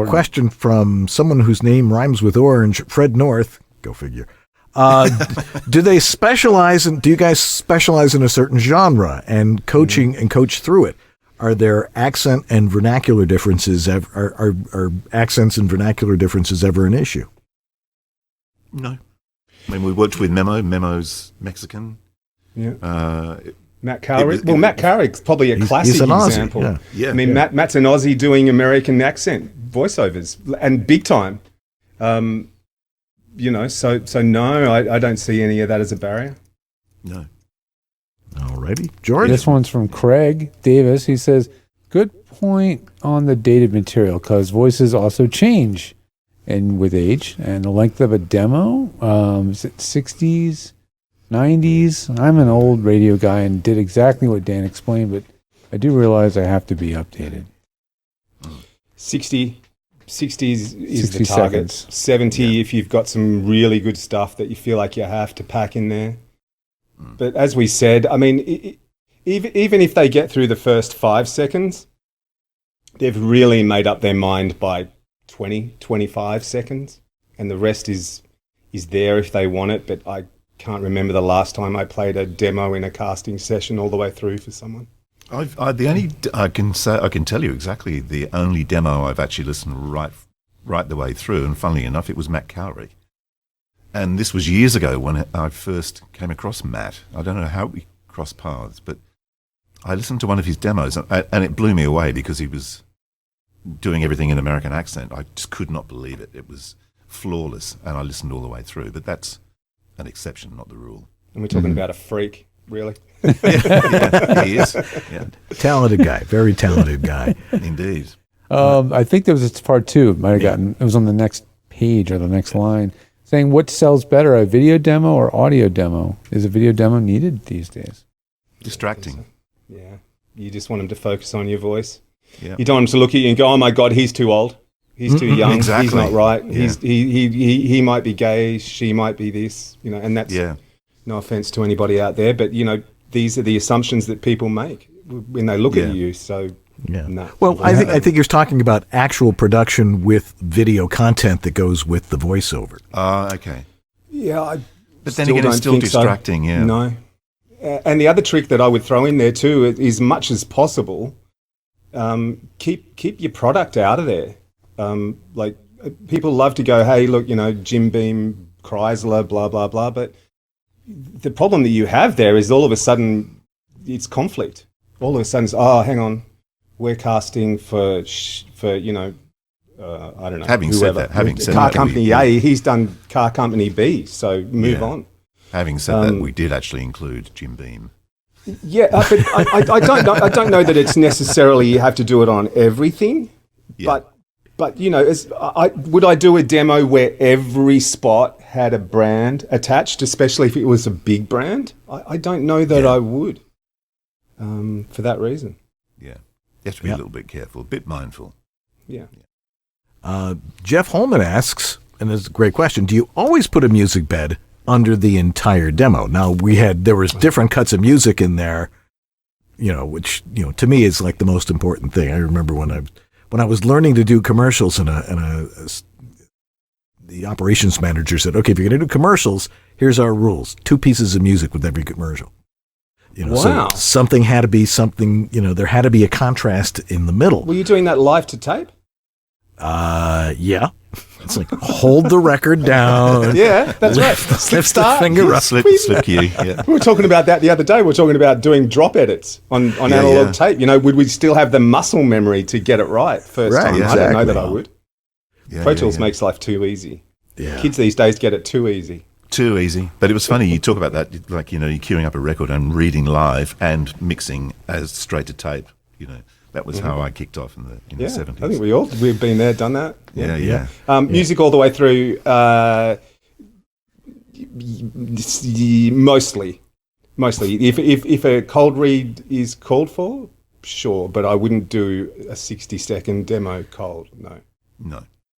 Question from someone whose name rhymes with orange, Fred North. Go figure. Do they specialize in? Do you guys specialize in a certain genre and coaching and coach through it? Are there accent and vernacular differences? Are accents and vernacular differences ever an issue? No. I mean, we worked with Memo. Memo's Mexican. Yeah. Matt Cowrie. Matt Cowrie's probably a classic he's an example. Aussie, I mean, Matt's an Aussie doing American accent voiceovers and big time. You know, so no, I don't see any of that as a barrier. No. Alrighty, George. This one's from Craig Davis. He says, "Good point on the dated material because voices also change, and with age and the length of a demo. Is it 60s, 90s? I'm an old radio guy and did exactly what Dan explained, but I do realize I have to be updated. 60s is 60 the target. seconds. 70 if you've got some really good stuff that you feel like you have to pack in there. But as we said, I mean, even if they get through the first 5 seconds, they've really made up their mind by 20, 25 seconds. And the rest is there if they want it. But I can't remember the last time I played a demo in a casting session all the way through for someone. I can tell you exactly the only demo I've actually listened right the way through, and funnily enough, it was Matt Cowrie. And this was years ago when I first came across Matt. I don't know how we crossed paths, but I listened to one of his demos, and it blew me away because he was doing everything in American accent. I just could not believe it. It was flawless, and I listened all the way through. But that's an exception, not the rule. And we're talking about a freak, really. Yeah, he is. Yeah. Talented guy, very talented guy. Indeed. I think there was part 2. It was on the next page or the next line, saying what sells better, a video demo or audio demo? Is a video demo needed these days? Distracting. Yeah. You just want them to focus on your voice. Yeah. You don't want them to look at you and go, oh my God, he's too old. He's too young. Exactly. He's not right. Yeah. He might be gay. She might be this, you know, and that's no offense to anybody out there, but you know, these are the assumptions that people make when they look at you. So no. Well, I think you're talking about actual production with video content that goes with the voiceover. Okay. Yeah, but then again, it's still distracting. So. Yeah. No. And the other trick that I would throw in there too is, as much as possible, keep your product out of there. Like people love to go, hey, look, you know, Jim Beam, Chrysler, blah blah blah. But the problem that you have there is all of a sudden it's conflict. All of a sudden, it's, oh, hang on, we're casting for you know, I don't know. Having said that, car company A, he's done car company B, so move on. Having said that, we did actually include Jim Beam. Yeah, but I don't know that it's necessarily you have to do it on everything. Yeah. But you know, would I do a demo where every spot had a brand attached, especially if it was a big brand? I don't know that I would. For that reason. Yeah, you have to be a little bit careful, a bit mindful. Yeah. Jeff Holman asks, and it's a great question, do you always put a music bed under the entire demo? Now, there was different cuts of music in there, you know, which, you know, to me is like the most important thing. I remember when I was learning to do commercials the operations manager said, okay, if you're going to do commercials, here's our rules. 2 pieces of music with every commercial. You know, so something had to be something, you know, there had to be a contrast in the middle. Were you doing that live to tape? Yeah. It's like, hold the record down. Yeah, that's right. Lift the finger up. Slip cue. Yeah. We were talking about that the other day. We were talking about doing drop edits on analog tape. You know, would we still have the muscle memory to get it right first time? Yeah, I don't know that I would. Yeah, Pro Tools makes life too easy. Yeah. Kids these days get it too easy. Too easy. But it was funny, you talk about that, like, you know, you're queuing up a record and reading live and mixing as straight to tape, you know. That was how I kicked off in the 70s. I think we've been there, done that. Yeah. Music all the way through, mostly. If a cold read is called for, sure, but I wouldn't do a 60-second demo cold, no.